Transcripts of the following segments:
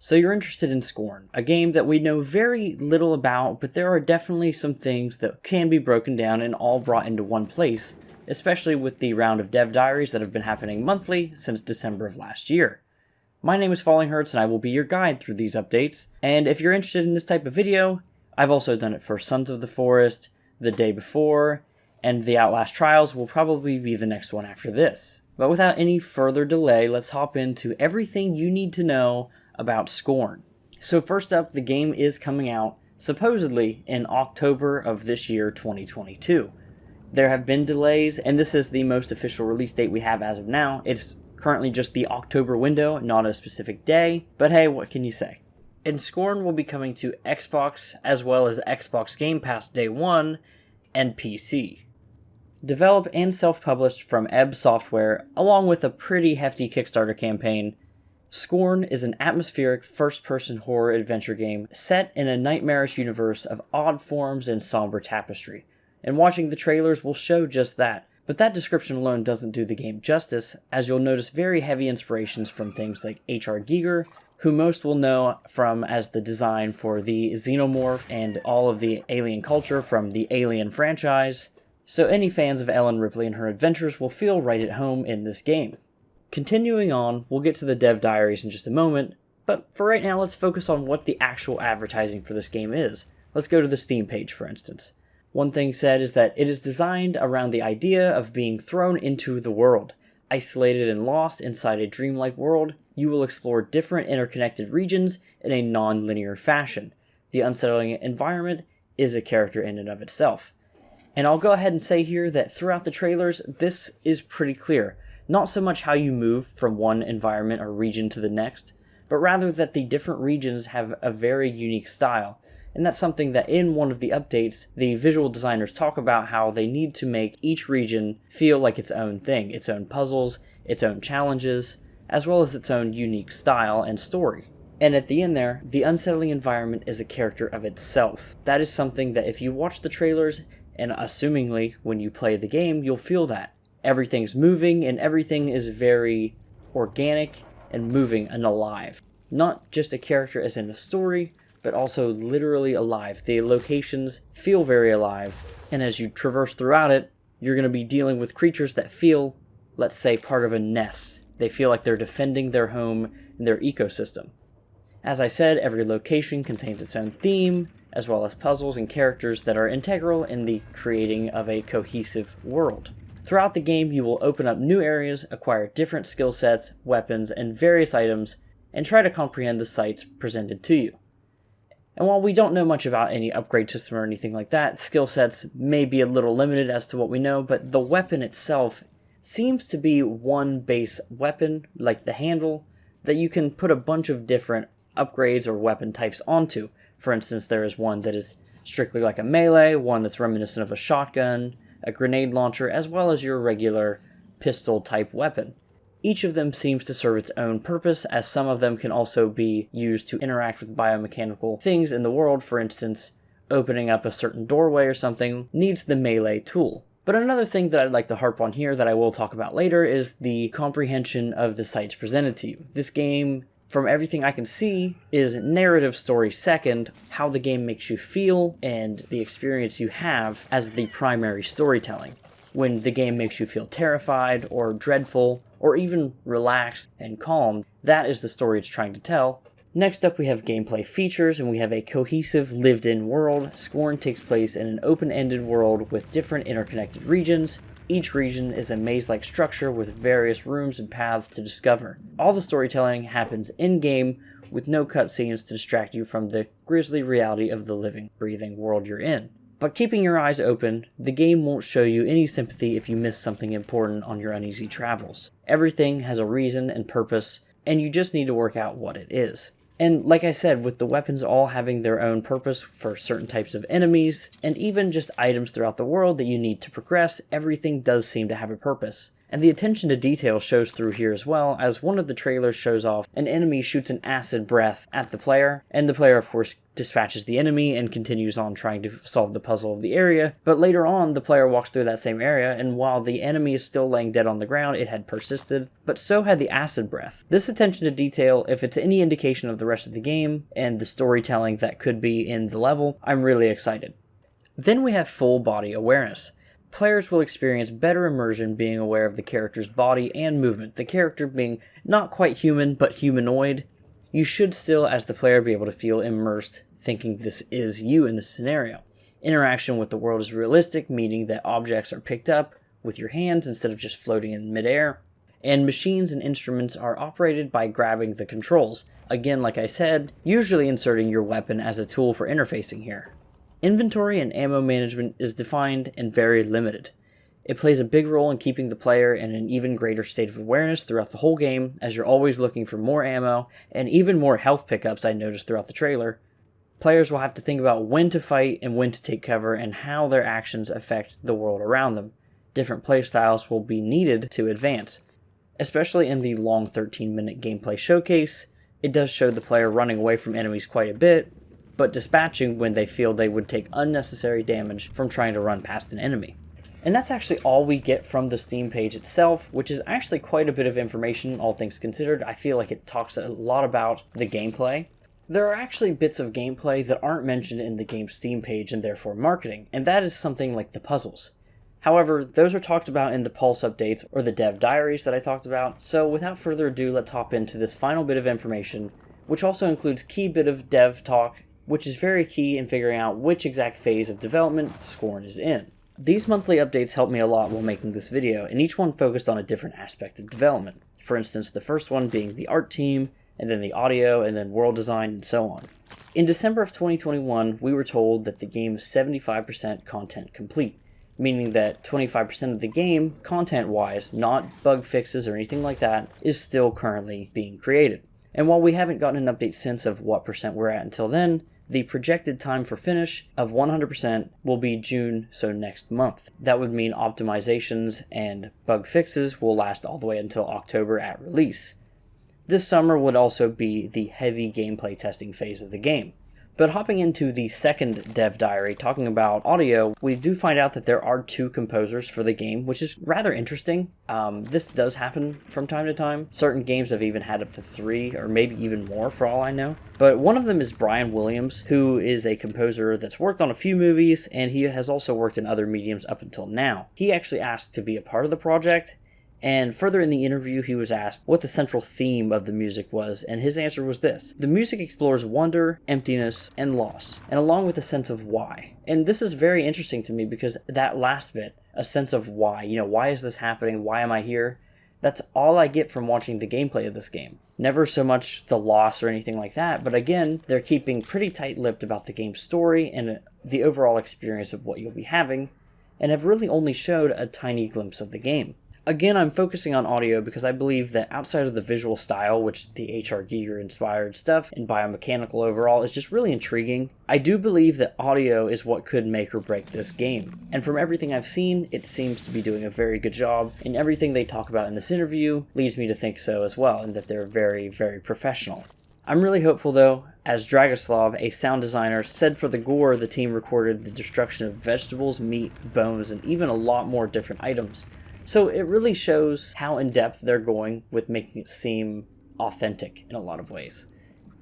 So you're interested in Scorn, a game that we know very little about, but there are definitely some things that can be broken down and all brought into one place, especially with the round of dev diaries that have been happening monthly since December of last year. My name is Falling Hurts and I will be your guide through these updates, and if you're interested in this type of video, I've also done it for Sons of the Forest, The Day Before, and the Outlast Trials will probably be the next one after this. But without any further delay, let's hop into everything you need to know about Scorn. So first up, the game is coming out supposedly in October of this year, 2022. There have been delays, and this is the most official release date we have as of now. It's currently just the October window, not a specific day, but hey, what can you say? And Scorn will be coming to Xbox as well as Xbox Game Pass Day 1 and PC. Developed and self-published from Ebb Software, along with a pretty hefty Kickstarter campaign, Scorn is an atmospheric first-person horror adventure game set in a nightmarish universe of odd forms and somber tapestry, and watching the trailers will show just that. But that description alone doesn't do the game justice, as you'll notice very heavy inspirations from things like H.R. Giger, who most will know from as the design for the Xenomorph and all of the alien culture from the Alien franchise, so any fans of Ellen Ripley and her adventures will feel right at home in this game. Continuing on, we'll get to the dev diaries in just a moment, but for right now let's focus on what the actual advertising for this game is. Let's go to the Steam page, for instance. One thing said is that it is designed around the idea of being thrown into the world. Isolated and lost inside a dreamlike world, you will explore different interconnected regions in a non-linear fashion. The unsettling environment is a character in and of itself. And I'll go ahead and say here that throughout the trailers, this is pretty clear. Not so much how you move from one environment or region to the next, but rather that the different regions have a very unique style. And that's something that in one of the updates, the visual designers talk about how they need to make each region feel like its own thing, its own puzzles, its own challenges, as well as its own unique style and story. And at the end there, the unsettling environment is a character of itself. That is something that if you watch the trailers, and assumingly when you play the game, you'll feel that. Everything's moving and everything is very organic and moving and alive. Not just a character as in a story, but also literally alive. The locations feel very alive, and as you traverse throughout it, you're going to be dealing with creatures that feel, let's say, part of a nest. They feel like they're defending their home and their ecosystem. As I said, every location contains its own theme, as well as puzzles and characters that are integral in the creating of a cohesive world. Throughout the game, you will open up new areas, acquire different skill sets, weapons, and various items, and try to comprehend the sights presented to you. And while we don't know much about any upgrade system or anything like that, skill sets may be a little limited as to what we know, but the weapon itself seems to be one base weapon, like the handle, that you can put a bunch of different upgrades or weapon types onto. For instance, there is one that is strictly like a melee, one that's reminiscent of a shotgun, a grenade launcher, as well as your regular pistol-type weapon. Each of them seems to serve its own purpose, as some of them can also be used to interact with biomechanical things in the world. For instance, opening up a certain doorway or something needs the melee tool. But another thing that I'd like to harp on here that I will talk about later is the comprehension of the sights presented to you. This game, from everything I can see, is narrative story second, how the game makes you feel, and the experience you have as the primary storytelling. When the game makes you feel terrified, or dreadful, or even relaxed and calm, that is the story it's trying to tell. Next up we have gameplay features, and we have a cohesive lived-in world. Scorn takes place in an open-ended world with different interconnected regions. Each region is a maze-like structure with various rooms and paths to discover. All the storytelling happens in-game with no cutscenes to distract you from the grisly reality of the living, breathing world you're in. But keeping your eyes open, the game won't show you any sympathy if you miss something important on your uneasy travels. Everything has a reason and purpose, and you just need to work out what it is. And like I said, with the weapons all having their own purpose for certain types of enemies, and even just items throughout the world that you need to progress, everything does seem to have a purpose. And the attention to detail shows through here as well, as one of the trailers shows off an enemy shoots an acid breath at the player, and the player of course dispatches the enemy and continues on trying to solve the puzzle of the area. But later on, the player walks through that same area, and while the enemy is still laying dead on the ground, it had persisted, but so had the acid breath. This attention to detail, if it's any indication of the rest of the game and the storytelling that could be in the level, I'm really excited. Then we have full body awareness. Players will experience better immersion being aware of the character's body and movement, the character being not quite human, but humanoid. You should still, as the player, be able to feel immersed, thinking this is you in this scenario. Interaction with the world is realistic, meaning that objects are picked up with your hands instead of just floating in midair. And machines and instruments are operated by grabbing the controls. Again, like I said, usually inserting your weapon as a tool for interfacing here. Inventory and ammo management is defined and very limited. It plays a big role in keeping the player in an even greater state of awareness throughout the whole game, as you're always looking for more ammo and even more health pickups I noticed throughout the trailer. Players will have to think about when to fight and when to take cover and how their actions affect the world around them. Different playstyles will be needed to advance. Especially in the long 13-minute gameplay showcase, it does show the player running away from enemies quite a bit, but dispatching when they feel they would take unnecessary damage from trying to run past an enemy. And that's actually all we get from the Steam page itself, which is actually quite a bit of information, all things considered. I feel like it talks a lot about the gameplay. There are actually bits of gameplay that aren't mentioned in the game's Steam page and therefore marketing, and that is something like the puzzles. However, those are talked about in the Pulse updates or the dev diaries that I talked about, so without further ado, let's hop into this final bit of information, which also includes key bit of dev talk, which is very key in figuring out which exact phase of development Scorn is in. These monthly updates helped me a lot while making this video, and each one focused on a different aspect of development. For instance, the first one being the art team, and then the audio, and then world design, and so on. In December of 2021, we were told that the game is 75% content complete, meaning that 25% of the game, content-wise, not bug fixes or anything like that, is still currently being created. And while we haven't gotten an update since of what percent we're at until then, the projected time for finish of 100% will be June, so next month. That would mean optimizations and bug fixes will last all the way until October at release. This summer would also be the heavy gameplay testing phase of the game. But hopping into the second dev diary, talking about audio, we do find out that there are 2 composers for the game, which is rather interesting. This does happen from time to time. Certain games have even had up to 3, or maybe even more for all I know. But one of them is Brian Williams, who is a composer that's worked on a few movies, and he has also worked in other mediums up until now. He actually asked to be a part of the project, and further in the interview, he was asked what the central theme of the music was, and his answer was this: the music explores wonder, emptiness, and loss, and along with a sense of why. And this is very interesting to me because that last bit, a sense of why, why is this happening? Why am I here? That's all I get from watching the gameplay of this game. Never so much the loss or anything like that, but again, they're keeping pretty tight-lipped about the game's story and the overall experience of what you'll be having, and have really only showed a tiny glimpse of the game. Again, I'm focusing on audio because I believe that outside of the visual style, which the H.R. Giger-inspired stuff and biomechanical overall is just really intriguing, I do believe that audio is what could make or break this game. And from everything I've seen, it seems to be doing a very good job, and everything they talk about in this interview leads me to think so as well, and that they're very, very professional. I'm really hopeful though, as Dragoslav, a sound designer, said for the gore the team recorded the destruction of vegetables, meat, bones, and even a lot more different items. So it really shows how in-depth they're going with making it seem authentic in a lot of ways.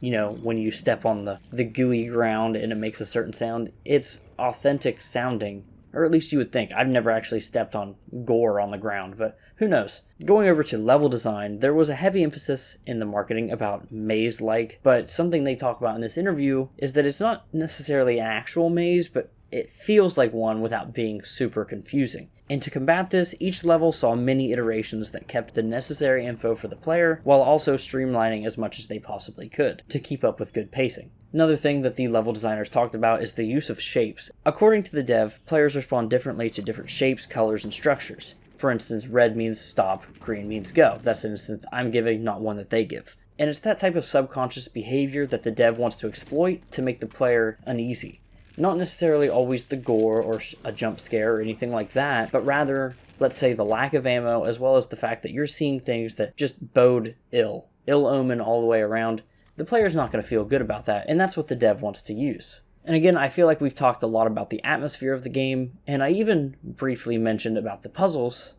When you step on the gooey ground and it makes a certain sound, it's authentic sounding, or at least you would think. I've never actually stepped on gore on the ground, but who knows. Going over to level design, there was a heavy emphasis in the marketing about maze-like, but something they talk about in this interview is that it's not necessarily an actual maze, but it feels like one without being super confusing. And to combat this, each level saw many iterations that kept the necessary info for the player, while also streamlining as much as they possibly could, to keep up with good pacing. Another thing that the level designers talked about is the use of shapes. According to the dev, players respond differently to different shapes, colors, and structures. For instance, red means stop, green means go. That's an instance I'm giving, not one that they give. And it's that type of subconscious behavior that the dev wants to exploit to make the player uneasy. Not necessarily always the gore or a jump scare or anything like that, but rather let's say, the lack of ammo, as well as the fact that you're seeing things that just bode ill omen all the way around, the player's not going to feel good about that, and that's what the dev wants to use. And again, I feel like we've talked a lot about the atmosphere of the game, and I even briefly mentioned about the puzzles,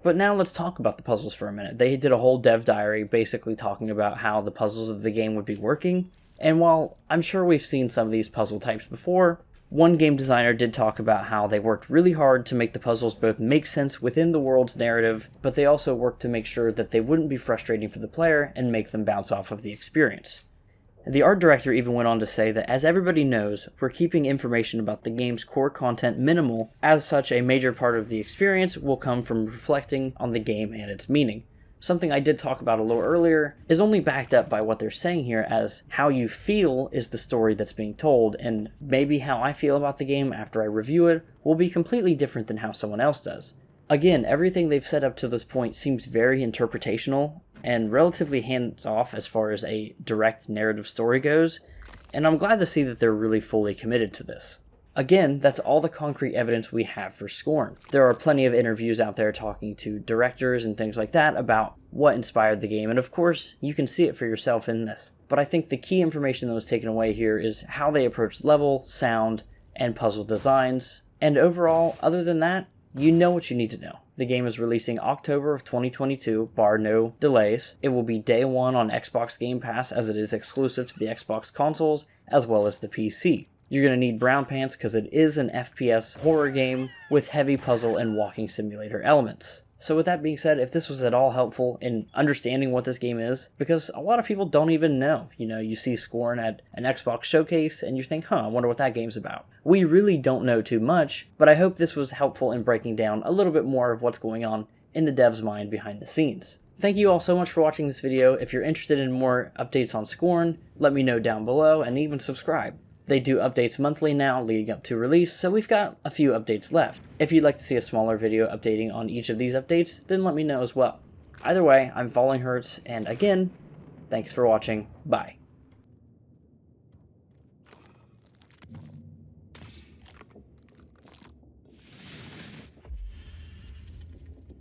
but now let's talk about the puzzles for a minute. They did a whole dev diary basically talking about how the puzzles of the game would be working, and while I'm sure we've seen some of these puzzle types before, one game designer did talk about how they worked really hard to make the puzzles both make sense within the world's narrative, but they also worked to make sure that they wouldn't be frustrating for the player and make them bounce off of the experience. The art director even went on to say that, as everybody knows, we're keeping information about the game's core content minimal. As such, a major part of the experience will come from reflecting on the game and its meaning. Something I did talk about a little earlier is only backed up by what they're saying here, as how you feel is the story that's being told, and maybe how I feel about the game after I review it will be completely different than how someone else does. Again, everything they've set up to this point seems very interpretational and relatively hands-off as far as a direct narrative story goes, and I'm glad to see that they're really fully committed to this. Again, that's all the concrete evidence we have for Scorn. There are plenty of interviews out there talking to directors and things like that about what inspired the game, and of course, you can see it for yourself in this. But I think the key information that was taken away here is how they approach level, sound, and puzzle designs, and overall, other than that, you know what you need to know. The game is releasing October of 2022, bar no delays. It will be day one on Xbox Game Pass, as it is exclusive to the Xbox consoles, as well as the PC. You're going to need brown pants because it is an FPS horror game with heavy puzzle and walking simulator elements. So with that being said, if this was at all helpful in understanding what this game is, because a lot of people don't even know. You see Scorn at an Xbox showcase and you think, I wonder what that game's about. We really don't know too much, but I hope this was helpful in breaking down a little bit more of what's going on in the dev's mind behind the scenes. Thank you all so much for watching this video. If you're interested in more updates on Scorn, let me know down below and even subscribe. They do updates monthly now leading up to release, so we've got a few updates left. If you'd like to see a smaller video updating on each of these updates, then let me know as well. Either way, I'm Falling Hurts, and again, thanks for watching. Bye.